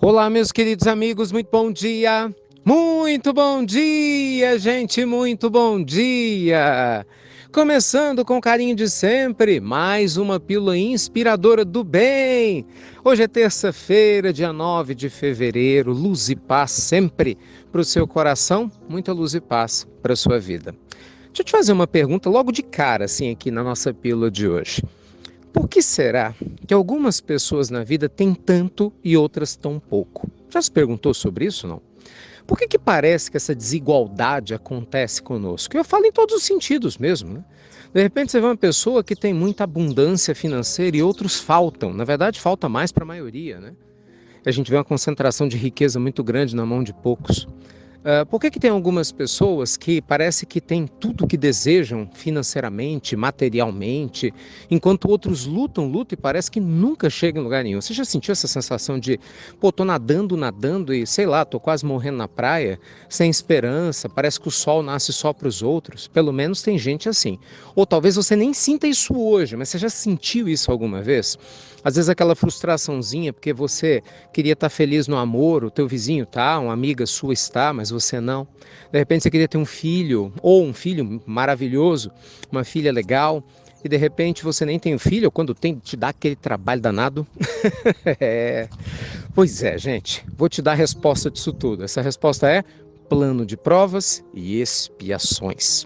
Olá, meus queridos amigos, muito bom dia! Muito bom dia, gente, muito bom dia! Começando com o carinho de sempre, mais uma pílula inspiradora do bem. Hoje é terça-feira, dia 9 de fevereiro, luz e paz sempre para o seu coração, muita luz e paz para a sua vida. Deixa eu te fazer uma pergunta logo de cara, assim, aqui na nossa pílula de hoje. Por que será que algumas pessoas na vida têm tanto e outras tão pouco? Já se perguntou sobre isso, não? Por que parece que essa desigualdade acontece conosco? Eu falo em todos os sentidos mesmo, né? De repente você vê uma pessoa que tem muita abundância financeira e outros faltam. Na verdade, falta mais para a maioria, né? A gente vê uma concentração de riqueza muito grande na mão de poucos. Por que tem algumas pessoas que parece que têm tudo o que desejam financeiramente, materialmente, enquanto outros lutam e parece que nunca chegam em lugar nenhum? Você já sentiu essa sensação de, pô, tô nadando e sei lá, tô quase morrendo na praia, sem esperança, parece que o sol nasce só para os outros? Pelo menos tem gente assim. Ou talvez você nem sinta isso hoje, mas você já sentiu isso alguma vez? Às vezes aquela frustraçãozinha porque você queria estar feliz no amor, o teu vizinho tá, uma amiga sua está, mas você não. De repente você queria ter um filho, ou um filho maravilhoso, uma filha legal, e de repente você nem tem um filho, ou quando tem, te dá aquele trabalho danado. É. Pois é, gente, vou te dar a resposta disso tudo. Essa resposta é plano de provas e expiações.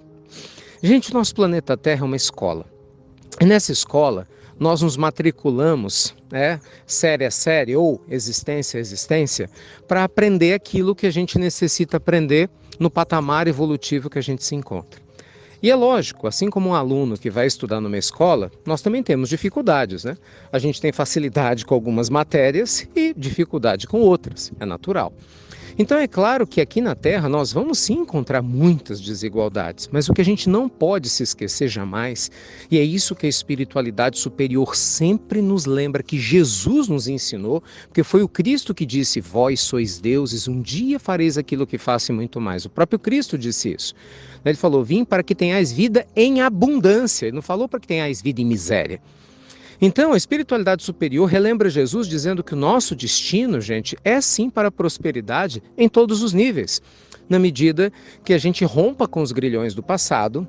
Gente, nosso planeta Terra é uma escola. E nessa escola, nós nos matriculamos, série a série ou existência a existência, para aprender aquilo que a gente necessita aprender no patamar evolutivo que a gente se encontra. E é lógico, assim como um aluno que vai estudar numa escola, nós também temos dificuldades, né? A gente tem facilidade com algumas matérias e dificuldade com outras, é natural. Então é claro que aqui na Terra nós vamos sim encontrar muitas desigualdades, mas o que a gente não pode se esquecer jamais, e é isso que a espiritualidade superior sempre nos lembra que Jesus nos ensinou, porque foi o Cristo que disse: vós sois deuses, um dia fareis aquilo que faço e muito mais. O próprio Cristo disse isso. Ele falou: vim para que tenhais vida em abundância, ele não falou para que tenhais vida em miséria. Então, a espiritualidade superior relembra Jesus dizendo que o nosso destino, gente, é sim para a prosperidade em todos os níveis, na medida que a gente rompa com os grilhões do passado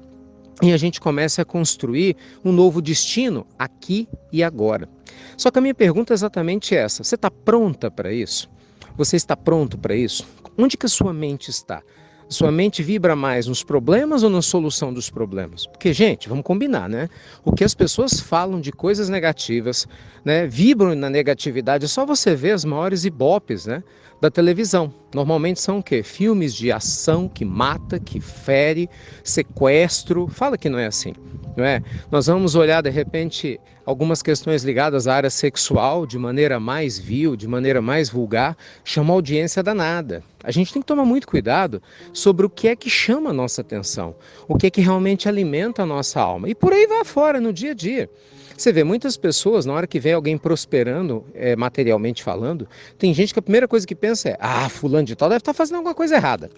e a gente comece a construir um novo destino aqui e agora. Só que a minha pergunta é exatamente essa: você está pronta para isso? Você está pronto para isso? Onde que a sua mente está? Sua mente vibra mais nos problemas ou na solução dos problemas? Porque, gente, vamos combinar, né? O que as pessoas falam de coisas negativas, né, vibram na negatividade, é só você ver as maiores ibopes, né, da televisão. Normalmente são o quê? Filmes de ação que mata, que fere, sequestro. Fala que não é assim, não é? Nós vamos olhar, de repente, algumas questões ligadas à área sexual de maneira mais vil, de maneira mais vulgar, chama audiência danada. A gente tem que tomar muito cuidado sobre o que é que chama a nossa atenção, o que é que realmente alimenta a nossa alma. E por aí vai fora, no dia a dia. Você vê muitas pessoas, na hora que vê alguém prosperando, materialmente falando, tem gente que a primeira coisa que pensa é: ah, fulano de tal deve estar fazendo alguma coisa errada.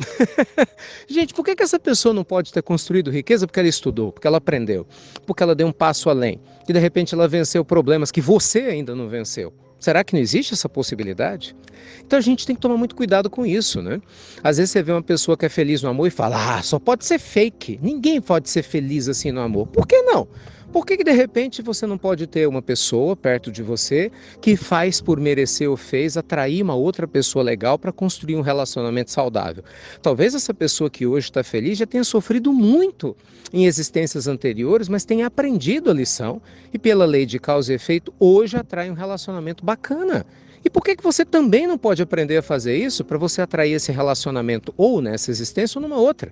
Gente, por que essa pessoa não pode ter construído riqueza? Porque ela estudou, porque ela aprendeu, porque ela deu um passo além, e de repente ela venceu problemas que você ainda não venceu. Será que não existe essa possibilidade? Então a gente tem que tomar muito cuidado com isso, né? Às vezes você vê uma pessoa que é feliz no amor e fala: ah, só pode ser fake. Ninguém pode ser feliz assim no amor. Por que não? Por que de repente você não pode ter uma pessoa perto de você que faz por merecer ou fez atrair uma outra pessoa legal para construir um relacionamento saudável? Talvez essa pessoa que hoje está feliz já tenha sofrido muito em existências anteriores, mas tenha aprendido a lição e pela lei de causa e efeito hoje atrai um relacionamento bacana. E por que você também não pode aprender a fazer isso para você atrair esse relacionamento ou nessa existência ou numa outra?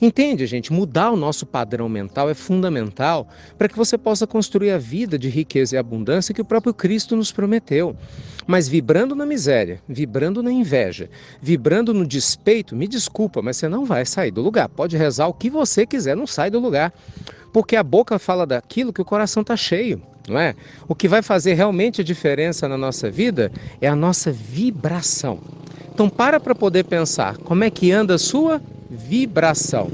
Entende, gente? Mudar o nosso padrão mental é fundamental para que você possa construir a vida de riqueza e abundância que o próprio Cristo nos prometeu. Mas vibrando na miséria, vibrando na inveja, vibrando no despeito, me desculpa, mas você não vai sair do lugar. Pode rezar o que você quiser, não sai do lugar. Porque a boca fala daquilo que o coração está cheio, não é? O que vai fazer realmente a diferença na nossa vida é a nossa vibração. Então para poder pensar como é que anda a sua vibração.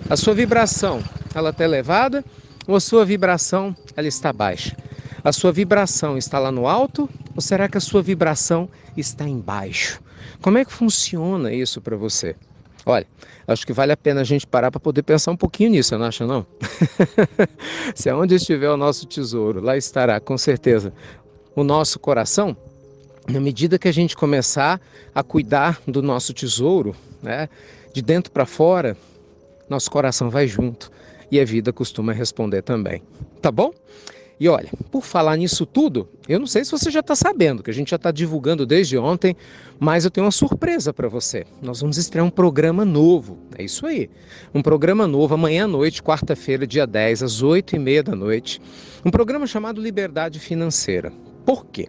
A sua vibração, ela está elevada ou a sua vibração, ela está baixa? A sua vibração está lá no alto Ou será que a sua vibração está embaixo? Como é que funciona isso para você? Olha, acho que vale a pena a gente parar para poder pensar um pouquinho nisso, não acha não? Se aonde estiver o nosso tesouro, lá estará, com certeza, o nosso coração. Na medida que a gente começar a cuidar do nosso tesouro, né, de dentro para fora, nosso coração vai junto e a vida costuma responder também. Tá bom? E olha, por falar nisso tudo, eu não sei se você já está sabendo, que a gente já está divulgando desde ontem, mas eu tenho uma surpresa para você. Nós vamos estrear um programa novo, é isso aí. Um programa novo amanhã à noite, quarta-feira, dia 10, às 8h30 da noite. Um programa chamado Liberdade Financeira. Por quê?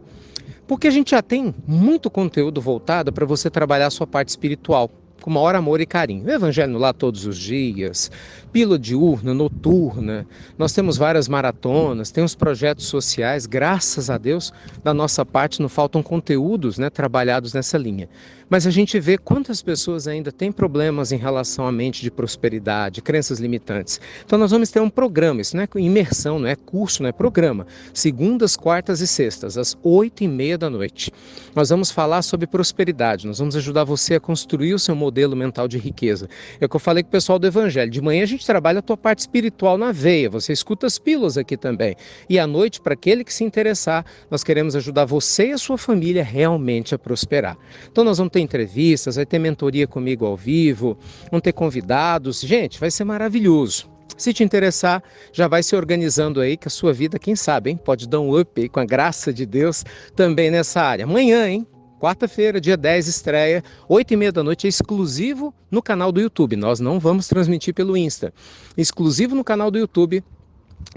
Porque a gente já tem muito conteúdo voltado para você trabalhar a sua parte espiritual, com maior amor e carinho. O Evangelho lá todos os dias, pílula diurna, noturna, nós temos várias maratonas, temos projetos sociais, graças a Deus, da nossa parte não faltam conteúdos, né, trabalhados nessa linha. Mas a gente vê quantas pessoas ainda têm problemas em relação à mente de prosperidade, crenças limitantes. Então nós vamos ter um programa, isso não é imersão, não é curso, não é programa. Segundas, quartas e sextas, às 8h30 da noite. Nós vamos falar sobre prosperidade, nós vamos ajudar você a construir o seu modelo mental de riqueza. É o que eu falei com o pessoal do Evangelho. De manhã a gente trabalha a tua parte espiritual na veia, você escuta as pílulas aqui também. E à noite, para aquele que se interessar, nós queremos ajudar você e a sua família realmente a prosperar. Então nós vamos ter entrevistas, vai ter mentoria comigo ao vivo, vão ter convidados. Gente, vai ser maravilhoso. Se te interessar, já vai se organizando aí que a sua vida, quem sabe, hein, pode dar um up aí com a graça de Deus também nessa área. Amanhã, hein? Quarta-feira, dia 10, estreia, 8h30 da noite, é exclusivo no canal do YouTube. Nós não vamos transmitir pelo Insta. Exclusivo no canal do YouTube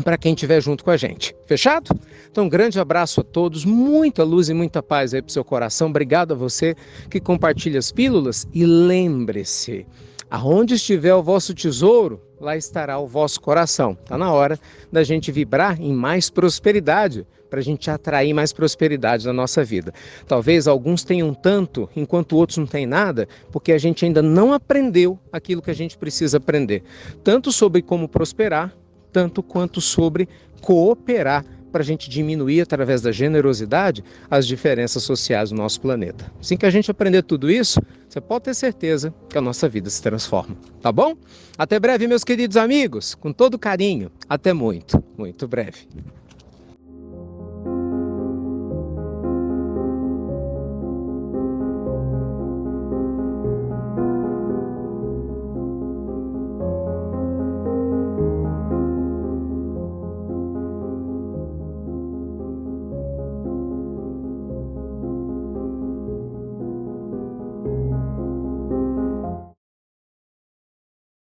para quem estiver junto com a gente. Fechado? Então, um grande abraço a todos, muita luz e muita paz aí para o seu coração. Obrigado a você que compartilha as pílulas e lembre-se, aonde estiver o vosso tesouro, lá estará o vosso coração. Está na hora da gente vibrar em mais prosperidade, para a gente atrair mais prosperidade na nossa vida. Talvez alguns tenham tanto, enquanto outros não têm nada, porque a gente ainda não aprendeu aquilo que a gente precisa aprender. Tanto sobre como prosperar, tanto quanto sobre cooperar para a gente diminuir, através da generosidade, as diferenças sociais do nosso planeta. Assim que a gente aprender tudo isso, você pode ter certeza que a nossa vida se transforma. Tá bom? Até breve, meus queridos amigos. Com todo carinho. Até muito, muito breve.